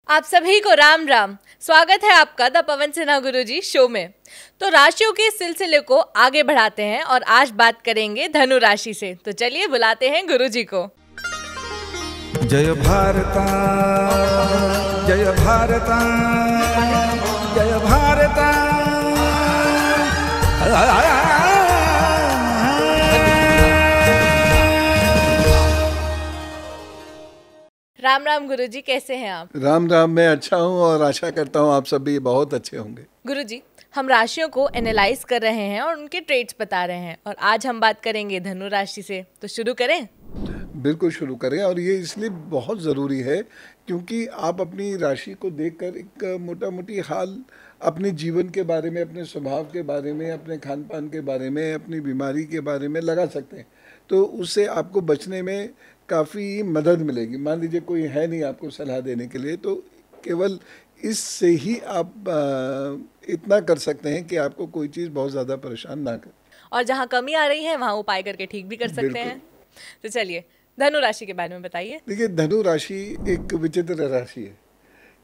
आप सभी को राम राम। स्वागत है आपका the Pawan Sinha Guruji show में। तो राशियों के सिलसिले को आगे बढ़ाते हैं और आज बात करेंगे धनु राशि से। तो चलिए बुलाते हैं गुरुजी को। जय भारता जय भारता जय भारता। राम राम गुरुजी, कैसे हैं आप? राम राम, मैं अच्छा हूँ और आशा करता हूँ आप सभी बहुत अच्छे होंगे। गुरुजी, हम राशियों को एनालाइज कर रहे हैं और उनके ट्रेड्स बता रहे हैं और आज हम बात करेंगे धनु राशि से। तो शुरू करें? बिल्कुल शुरू करें। और ये इसलिए बहुत ज़रूरी है क्योंकि आप अपनी राशि को देखकर एक मोटा मोटी हाल अपने जीवन के बारे में, अपने स्वभाव के बारे में, अपने खान पान के बारे में, अपनी बीमारी के बारे में लगा सकते हैं। तो उससे आपको बचने में काफ़ी मदद मिलेगी। मान लीजिए कोई है नहीं आपको सलाह देने के लिए, तो केवल इससे ही आप इतना कर सकते हैं कि आपको कोई चीज़ बहुत ज़्यादा परेशान ना करे। और जहाँ कमी आ रही है वहाँ उपाय करके ठीक भी कर सकते हैं। तो चलिए धनु राशि के बारे में बताइए। देखिए, धनु राशि एक विचित्र राशि है।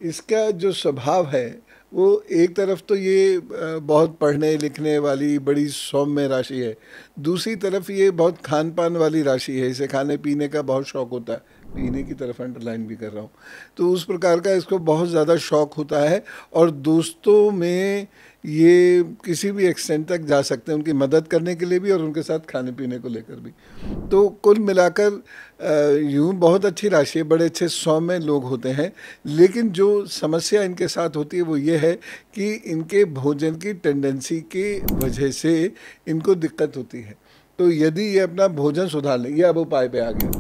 इसका जो स्वभाव है वो एक तरफ तो ये बहुत पढ़ने लिखने वाली बड़ी सौम्य राशि है, दूसरी तरफ ये बहुत खान पान वाली राशि है। इसे खाने पीने का बहुत शौक़ होता है, पीने की तरफ अंडरलाइन भी कर रहा हूँ। तो उस प्रकार का इसको बहुत ज़्यादा शौक़ होता है और दोस्तों में ये किसी भी एक्सटेंट तक जा सकते हैं, उनकी मदद करने के लिए भी और उनके साथ खाने पीने को लेकर भी। तो कुल मिलाकर यूँ बहुत अच्छी राशि है, बड़े अच्छे सौम्य लोग होते हैं। लेकिन जो समस्या इनके साथ होती है वो ये है कि इनके भोजन की टेंडेंसी की वजह से इनको दिक्कत होती है। तो यदि ये अपना भोजन सुधार लें, ये अब उपाय पे आ गया,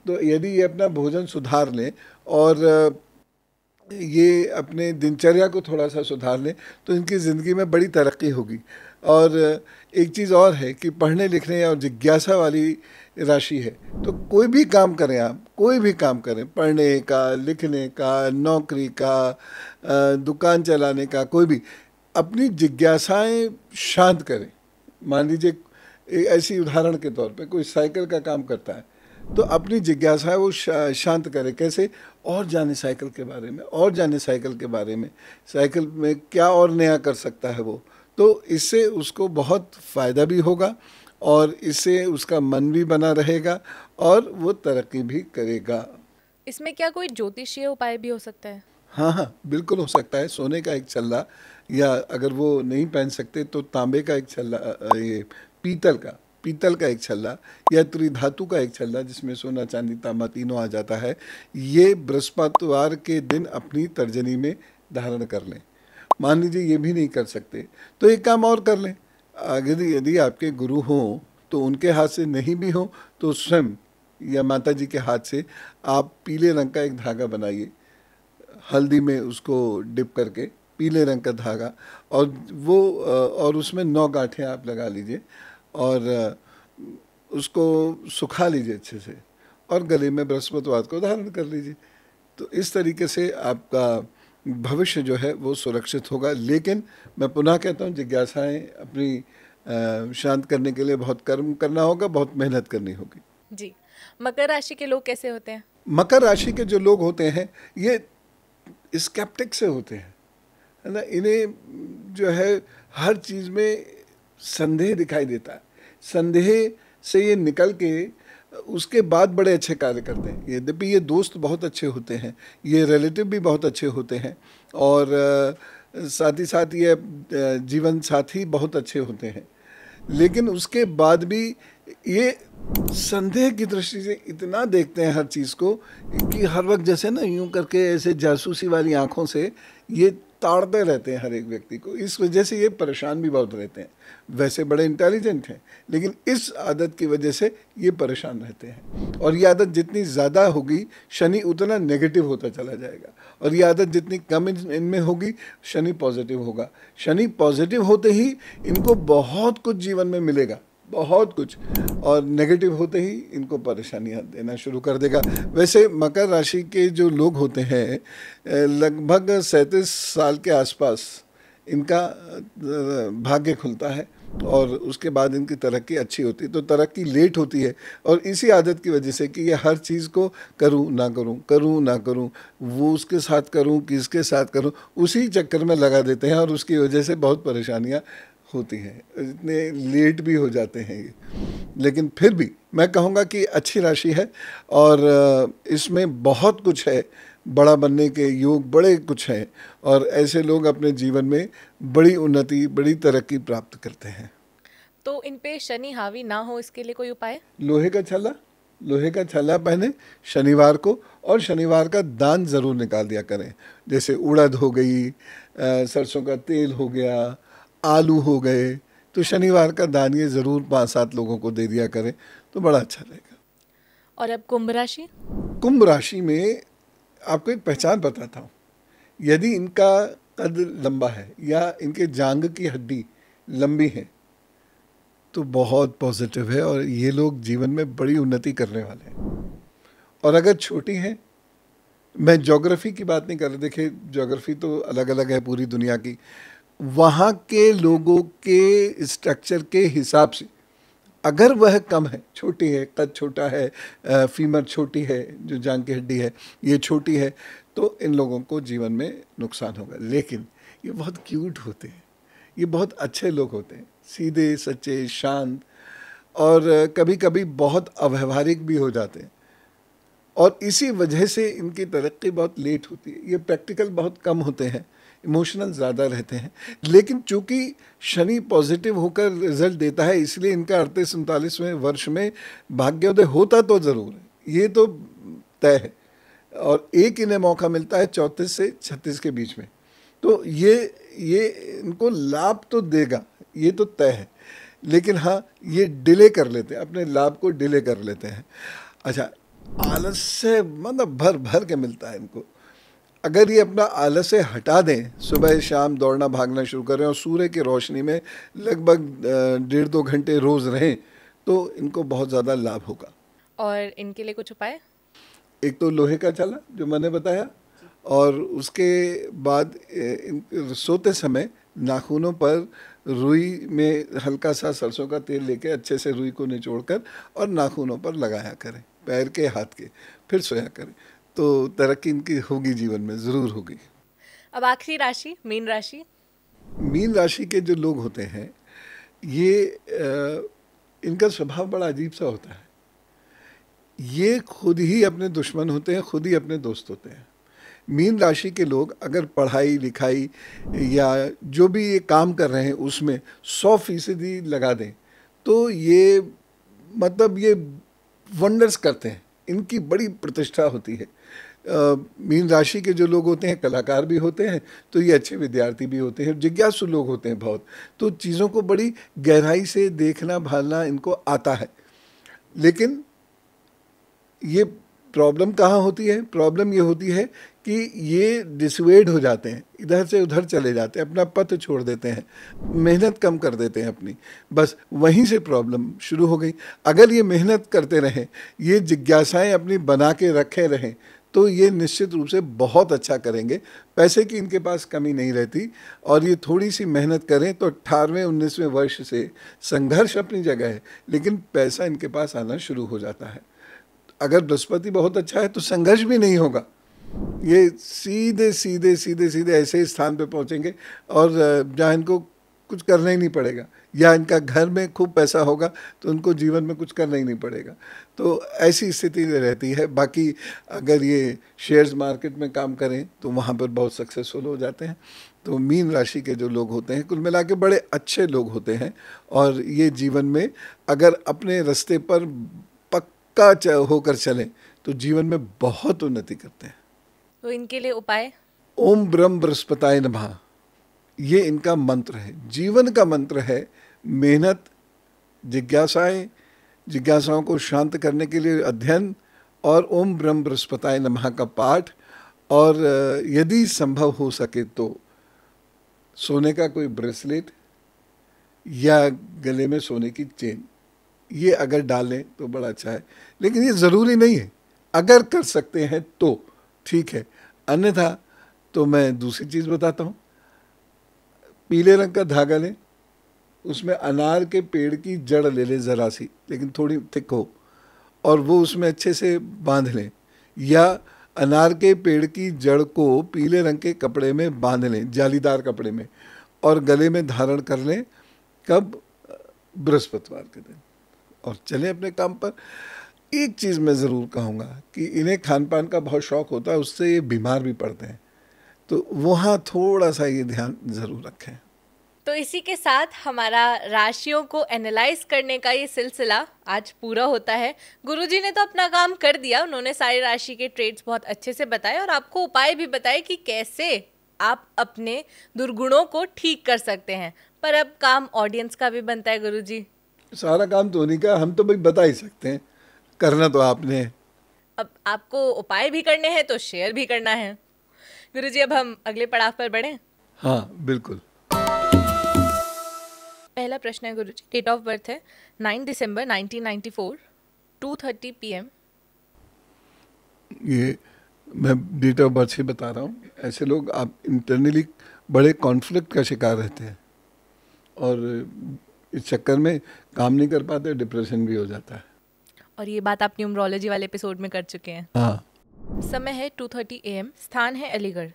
तो यदि ये अपना भोजन सुधार लें और ये अपने दिनचर्या को थोड़ा सा सुधार लें तो इनकी ज़िंदगी में बड़ी तरक्की होगी। और एक चीज़ और है कि पढ़ने लिखने और जिज्ञासा वाली राशि है, तो कोई भी काम करें आप, कोई भी काम करें, पढ़ने का, लिखने का, नौकरी का, दुकान चलाने का, कोई भी, अपनी जिज्ञासाएं शांत करें। मान लीजिए ऐसी उदाहरण के तौर पे कोई साइकिल का काम करता है तो अपनी जिज्ञासा है वो शांत करे। कैसे? और जाने साइकिल के बारे में, और जाने साइकिल के बारे में, साइकिल में क्या और नया कर सकता है वो। तो इससे उसको बहुत फ़ायदा भी होगा और इससे उसका मन भी बना रहेगा और वो तरक्की भी करेगा। इसमें क्या कोई ज्योतिषीय उपाय भी हो सकता है? हाँ, बिल्कुल हो सकता है। सोने का एक छल्ला, या अगर वो नहीं पहन सकते तो तांबे का एक छल्ला, ये पीतल का एक छल्ला या त्रिधातु का एक छल्ला जिसमें सोना चांदी तांबा तीनों आ जाता है, ये बृहस्पतिवार के दिन अपनी तर्जनी में धारण कर लें। मान लीजिए ये भी नहीं कर सकते तो एक काम और कर लें। अगर यदि आपके गुरु हों तो उनके हाथ से नहीं भी हो तो स्वयं या माता जी के हाथ से आप पीले रंग का एक धागा बनाइए, हल्दी में उसको डिप करके पीले रंग का धागा, और वो और उसमें 9 गांठें आप लगा लीजिए और उसको सुखा लीजिए अच्छे से और गले में बृहस्पतिवार को धारण कर लीजिए। तो इस तरीके से आपका भविष्य जो है वो सुरक्षित होगा। लेकिन मैं पुनः कहता हूँ, जिज्ञासाएं अपनी शांत करने के लिए बहुत कर्म करना होगा, बहुत मेहनत करनी होगी। जी। मकर राशि के लोग कैसे होते हैं? मकर राशि के जो लोग होते हैं ये स्केप्टिक से होते हैं, है ना। इन्हें जो है हर चीज़ में संदेह दिखाई देता है। संदेह से ये निकल के उसके बाद बड़े अच्छे कार्य करते हैं। यद्यपि ये दोस्त बहुत अच्छे होते हैं, ये रिलेटिव भी बहुत अच्छे होते हैं और साथ ही साथ ये जीवन साथी बहुत अच्छे होते हैं, लेकिन उसके बाद भी ये संदेह की दृष्टि से इतना देखते हैं हर चीज़ को कि हर वक्त जैसे ना यूं करके ऐसे जासूसी वाली आँखों से ये ताड़ते रहते हैं हर एक व्यक्ति को। इस वजह से ये परेशान भी बहुत रहते हैं। वैसे बड़े इंटेलिजेंट हैं लेकिन इस आदत की वजह से ये परेशान रहते हैं। और ये आदत जितनी ज़्यादा होगी शनि उतना नेगेटिव होता चला जाएगा, और ये आदत जितनी कम इनमें होगी शनि पॉजिटिव होगा। शनि पॉजिटिव होते ही इनको बहुत कुछ जीवन में मिलेगा, बहुत कुछ, और नेगेटिव होते ही इनको परेशानियां देना शुरू कर देगा। वैसे मकर राशि के जो लोग होते हैं लगभग 37 साल के आसपास इनका भाग्य खुलता है और उसके बाद इनकी तरक्की अच्छी होती है। तो तरक्की लेट होती है और इसी आदत की वजह से कि ये हर चीज़ को करूं ना करूं, करूं ना करूं, वो उसके साथ करूं कि इसके साथ करूं, उसी चक्कर में लगा देते हैं और उसकी वजह से बहुत परेशानियां होती हैं, इतने लेट भी हो जाते हैं ये। लेकिन फिर भी मैं कहूँगा कि अच्छी राशि है और इसमें बहुत कुछ है, बड़ा बनने के योग बड़े कुछ हैं और ऐसे लोग अपने जीवन में बड़ी उन्नति, बड़ी तरक्की प्राप्त करते हैं। तो इन पे शनि हावी ना हो इसके लिए कोई उपाय? लोहे का छल्ला, लोहे का छल्ला पहने शनिवार को, और शनिवार का दान ज़रूर निकाल दिया करें। जैसे उड़द हो गई, सरसों का तेल हो गया, आलू हो गए, तो शनिवार का दान ये ज़रूर 5-7 लोगों को दे दिया करें तो बड़ा अच्छा रहेगा। और अब कुंभ राशि। कुंभ राशि में आपको एक पहचान बताता हूँ। यदि इनका कद लंबा है या इनके जांघ की हड्डी लंबी है तो बहुत पॉजिटिव है और ये लोग जीवन में बड़ी उन्नति करने वाले हैं। और अगर छोटी हैं, मैं ज्योग्राफी की बात नहीं कर रहा, देखिए ज्योग्राफी तो अलग अलग है पूरी दुनिया की, वहाँ के लोगों के स्ट्रक्चर के हिसाब से अगर वह कम है, छोटी है, कद छोटा है, फीमर छोटी है, जो जांघ की हड्डी है ये छोटी है, तो इन लोगों को जीवन में नुकसान होगा। लेकिन ये बहुत क्यूट होते हैं, ये बहुत अच्छे लोग होते हैं, सीधे सच्चे शांत, और कभी कभी बहुत अव्यवहारिक भी हो जाते हैं और इसी वजह से इनकी तरक्की बहुत लेट होती है। ये प्रैक्टिकल बहुत कम होते हैं, इमोशनल ज़्यादा रहते हैं। लेकिन चूंकि शनि पॉजिटिव होकर रिजल्ट देता है इसलिए इनका 38-39वें वर्ष में भाग्योदय होता तो ज़रूर है, ये तो तय है। और एक इन्हें मौका मिलता है 34 से 36 के बीच में, तो ये इनको लाभ तो देगा, ये तो तय है। लेकिन हाँ, ये डिले कर लेते हैं, अपने लाभ को डिले कर लेते हैं। अच्छा, आलस्य मतलब भर भर के मिलता है इनको। अगर ये अपना आलस्य हटा दें, सुबह शाम दौड़ना भागना शुरू करें और सूर्य की रोशनी में लगभग 1.5-2 घंटे रोज़ रहें तो इनको बहुत ज़्यादा लाभ होगा। और इनके लिए कुछ उपाय? एक तो लोहे का छल्ला जो मैंने बताया, और उसके बाद सोते समय नाखूनों पर रुई में हल्का सा सरसों का तेल लेके अच्छे से रुई को निचोड़कर और नाखूनों पर लगाया करें, पैर के हाथ के, फिर सोया करें, तो तरक्की इनकी होगी, जीवन में ज़रूर होगी। अब आखिरी राशि मीन राशि। मीन राशि के जो लोग होते हैं ये इनका स्वभाव बड़ा अजीब सा होता है। ये खुद ही अपने दुश्मन होते हैं, खुद ही अपने दोस्त होते हैं। मीन राशि के लोग अगर पढ़ाई लिखाई या जो भी ये काम कर रहे हैं उसमें 100% लगा दें तो ये मतलब ये वंडर्स करते हैं, इनकी बड़ी प्रतिष्ठा होती है। मीन राशि के जो लोग होते हैं कलाकार भी होते हैं, तो ये अच्छे विद्यार्थी भी होते हैं, जिज्ञासु लोग होते हैं बहुत, तो चीज़ों को बड़ी गहराई से देखना भालना इनको आता है। लेकिन ये प्रॉब्लम कहाँ होती है? प्रॉब्लम ये होती है कि ये डिसवेड हो जाते हैं, इधर से उधर चले जाते हैं, अपना पथ छोड़ देते हैं, मेहनत कम कर देते हैं अपनी, बस वहीं से प्रॉब्लम शुरू हो गई। अगर ये मेहनत करते रहें, ये जिज्ञासाएं अपनी बना के रखे रहें, तो ये निश्चित रूप से बहुत अच्छा करेंगे। पैसे की इनके पास कमी नहीं रहती और ये थोड़ी सी मेहनत करें तो 18वें-19वें वर्ष से संघर्ष अपनी जगह है, लेकिन पैसा इनके पास आना शुरू हो जाता है। अगर बृहस्पति बहुत अच्छा है तो संघर्ष भी नहीं होगा, ये सीधे सीधे सीधे सीधे ऐसे ही स्थान पे पहुंचेंगे और जहाँ इनको कुछ करना ही नहीं पड़ेगा, या इनका घर में खूब पैसा होगा तो उनको जीवन में कुछ करना ही नहीं पड़ेगा। तो ऐसी स्थिति रहती है। बाकी अगर ये शेयर्स मार्केट में काम करें तो वहाँ पर बहुत सक्सेसफुल हो जाते हैं। तो मीन राशि के जो लोग होते हैं कुल मिला के बड़े अच्छे लोग होते हैं और ये जीवन में अगर अपने रास्ते पर पक्का होकर चलें तो जीवन में बहुत उन्नति करते हैं। तो इनके लिए उपाय? ओम ब्रह्म बृहस्पताय नमः, ये इनका मंत्र है, जीवन का मंत्र है। मेहनत, जिज्ञासाओं को शांत करने के लिए अध्ययन और ओम ब्रह्म बृहस्पताय नमः का पाठ, और यदि संभव हो सके तो सोने का कोई ब्रेसलेट या गले में सोने की चेन, ये अगर डालें तो बड़ा अच्छा है। लेकिन ये ज़रूरी नहीं है, अगर कर सकते हैं तो ठीक है, अन्यथा तो मैं दूसरी चीज़ बताता हूँ। पीले रंग का धागा लें, उसमें अनार के पेड़ की जड़ ले लें ज़रा सी, लेकिन थोड़ी थिक हो, और वो उसमें अच्छे से बांध लें, या अनार के पेड़ की जड़ को पीले रंग के कपड़े में बांध लें, जालीदार कपड़े में, और गले में धारण कर लें। कब? बृहस्पतिवार के दिन, और चलें अपने काम पर। एक चीज़ मैं ज़रूर कहूँगा कि इन्हें खान पान का बहुत शौक़ होता है, उससे ये बीमार भी पड़ते हैं, तो वहाँ थोड़ा सा ये ध्यान ज़रूर रखें। तो इसी के साथ हमारा राशियों को एनालाइज करने का ये सिलसिला आज पूरा होता है। गुरुजी ने तो अपना काम कर दिया, उन्होंने सारी राशि के ट्रेड्स बहुत अच्छे से बताए और आपको उपाय भी बताए कि कैसे आप अपने दुर्गुणों को ठीक कर सकते हैं। पर अब काम ऑडियंस का भी बनता है गुरुजी। सारा काम तो नहीं का, हम तो भाई बता ही सकते हैं, करना तो आपने। अब आपको उपाय भी करने हैं तो शेयर भी करना है। गुरुजी अब हम अगले पड़ाव पर बढ़ें। हाँ बिल्कुल। पहला प्रश्न है गुरुजी, डेट ऑफ बर्थ है 9 दिसंबर 1994, 2:30 PM। ये मैं डेट ऑफ बर्थ से बता रहा हूँ। ऐसे लोग आप इंटरनली बड़े कॉन्फ्लिक्ट का शिकार रहते हैं और इस चक्कर में काम नहीं कर पाते, डिप्रेशन भी हो जाता है। और ये बात आप न्यूमरोलॉजी वाले एपिसोड में कर चुके हैं। हाँ। समय है 2:30 AM, स्थान है अलीगढ़।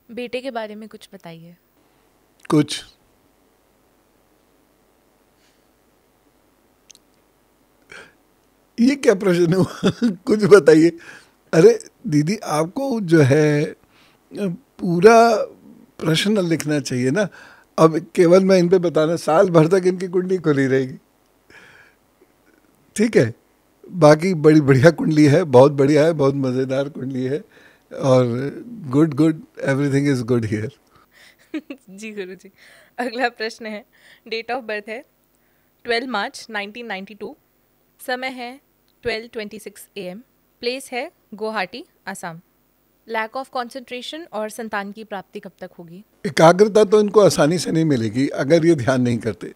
बेटे के बारे में कुछ बताइए। कुछ ये क्या प्रश्न हुआ? कुछ बताइए। अरे दीदी, आपको जो है पूरा प्रश्न लिखना चाहिए ना। अब केवल मैं इन पे बताना, साल भर तक इनकी कुंडली खुली रहेगी, ठीक है। बाकी बड़ी बढ़िया कुंडली है, बहुत बढ़िया है, बहुत मज़ेदार कुंडली है, और good good everything is good here. जी गुरुजी। अगला प्रश्न है, डेट ऑफ बर्थ है 12 मार्च 1992, समय है 12:26 AM, प्लेस है Guwahati, Assam. Lack of concentration और संतान की प्राप्ति कब तक होगी? एकाग्रता तो इनको आसानी से नहीं मिलेगी अगर ये ध्यान नहीं करते।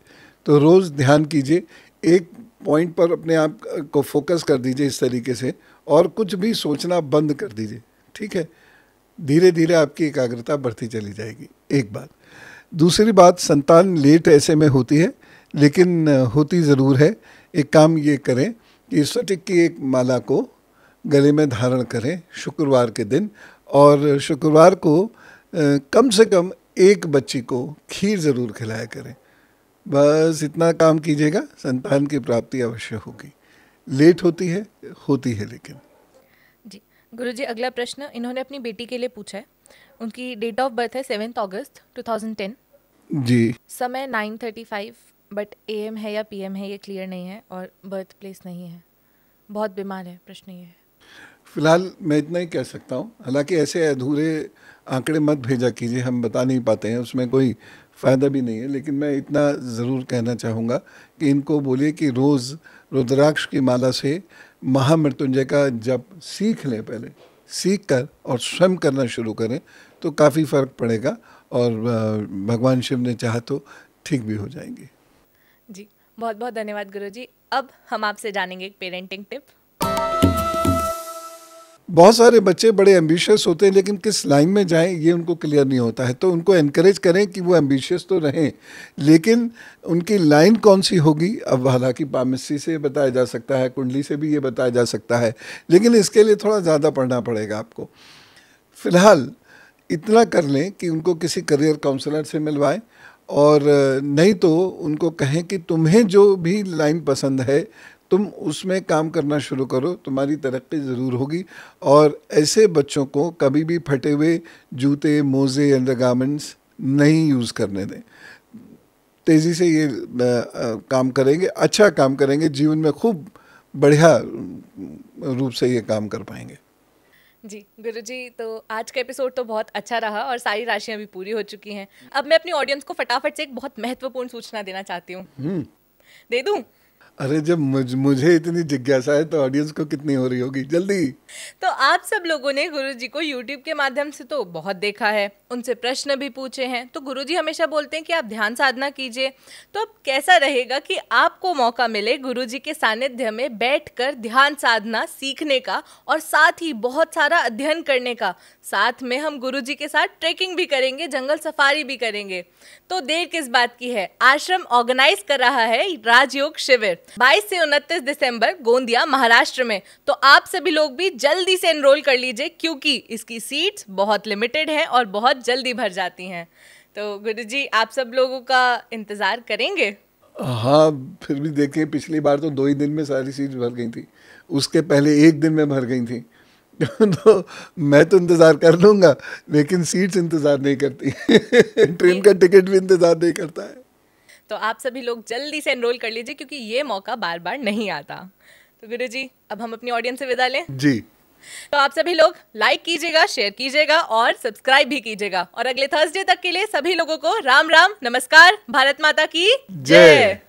तो रोज़ ध्यान कीजिए, एक पॉइंट पर अपने आप को फोकस कर दीजिए इस तरीके से, और कुछ भी सोचना बंद कर दीजिए, ठीक है। धीरे धीरे आपकी एकाग्रता बढ़ती चली जाएगी, एक बात। दूसरी बात, संतान लेट ऐसे में होती है, लेकिन होती ज़रूर है। एक काम ये करें कि स्फटिक की एक माला को गले में धारण करें शुक्रवार के दिन, और शुक्रवार को कम से कम एक बच्ची को खीर ज़रूर खिलाया करें। बस इतना काम कीजिएगा, संतान की प्राप्ति अवश्य होगी। लेट होती है लेकिन। जी गुरुजी, अगला प्रश्न इन्होंने अपनी बेटी के लिए पूछा है। उनकी डेट ऑफ बर्थ है 7 अगस्त 2010। जी। समय 9:35, बट AM है या PM है ये क्लियर नहीं है, और बर्थ प्लेस नहीं है। बहुत बीमार है, प्रश्न ये है। फिलहाल मैं इतना ही कह सकता हूँ। हालांकि ऐसे अधूरे आंकड़े मत भेजा कीजिए, हम बता नहीं पाते हैं, उसमें कोई फ़ायदा भी नहीं है। लेकिन मैं इतना ज़रूर कहना चाहूँगा कि इनको बोलिए कि रोज़ रुद्राक्ष की माला से महामृत्युंजय का जप सीख लें, पहले सीख कर और स्वयं करना शुरू करें तो काफ़ी फ़र्क पड़ेगा, और भगवान शिव ने चाहा तो ठीक भी हो जाएंगे। जी बहुत बहुत धन्यवाद गुरुजी। अब हम आपसे जानेंगे एक पेरेंटिंग टिप। बहुत सारे बच्चे बड़े एम्बिशियस होते हैं, लेकिन किस लाइन में जाएं ये उनको क्लियर नहीं होता है। तो उनको एनकरेज करें कि वो एम्बिशियस तो रहें, लेकिन उनकी लाइन कौन सी होगी, अब हालांकि पामिस्ट्री से बताया जा सकता है, कुंडली से भी ये बताया जा सकता है, लेकिन इसके लिए थोड़ा ज़्यादा पढ़ना पड़ेगा आपको। फ़िलहाल इतना कर लें कि उनको किसी करियर काउंसलर से मिलवाएं, और नहीं तो उनको कहें कि तुम्हें जो भी लाइन पसंद है तुम उसमें काम करना शुरू करो, तुम्हारी तरक्की ज़रूर होगी। और ऐसे बच्चों को कभी भी फटे हुए जूते, मोज़े, अंडरगारमेंट्स नहीं यूज़ करने दें। तेज़ी से ये काम करेंगे, अच्छा काम करेंगे, जीवन में खूब बढ़िया रूप से ये काम कर पाएंगे। जी गुरुजी, तो आज का एपिसोड तो बहुत अच्छा रहा और सारी राशियां भी पूरी हो चुकी हैं। अब मैं अपनी ऑडियंस को फटाफट से एक बहुत महत्वपूर्ण सूचना देना चाहती हूँ। दे दूँ? अरे जब मुझे इतनी जिज्ञासा है तो ऑडियंस को कितनी हो रही होगी, जल्दी। तो आप सब लोगों ने गुरुजी को यूट्यूब के माध्यम से तो बहुत देखा है, उनसे प्रश्न भी पूछे हैं। तो गुरुजी हमेशा बोलते हैं कि आप ध्यान साधना कीजिए। तो अब कैसा रहेगा कि आपको मौका मिले गुरुजी के सानिध्य में बैठकर ध्यान साधना सीखने का और साथ ही बहुत सारा अध्ययन करने का। साथ में हम गुरुजी के साथ ट्रेकिंग भी करेंगे, जंगल सफारी भी करेंगे। तो देर किस बात की है, आश्रम ऑर्गेनाइज कर रहा है राजयोग शिविर 22 से 29 दिसंबर गोंदिया महाराष्ट्र में। तो आप सभी लोग भी जल्दी से एनरोल कर लीजिए क्योंकि इसकी सीट्स बहुत लिमिटेड हैं और बहुत जल्दी भर जाती हैं। तो गुरुजी आप सब लोगों का इंतजार करेंगे। हाँ, फिर भी देखें, पिछली बार तो 2 ही दिन में सारी सीट्स भर गई थी, उसके पहले 1 दिन में भर गई थी। तो मैं तो इंतज़ार कर लूँगा, लेकिन सीट्स इंतज़ार नहीं करती। ट्रेन का टिकट भी इंतज़ार नहीं करता है। तो आप सभी लोग जल्दी से एनरोल कर लीजिए क्योंकि ये मौका बार बार नहीं आता। तो गुरुजी अब हम अपनी ऑडियंस से विदा लें। जी, तो आप सभी लोग लाइक कीजिएगा, शेयर कीजिएगा और सब्सक्राइब भी कीजिएगा। और अगले थर्सडे तक के लिए सभी लोगों को राम राम, नमस्कार, भारत माता की जय।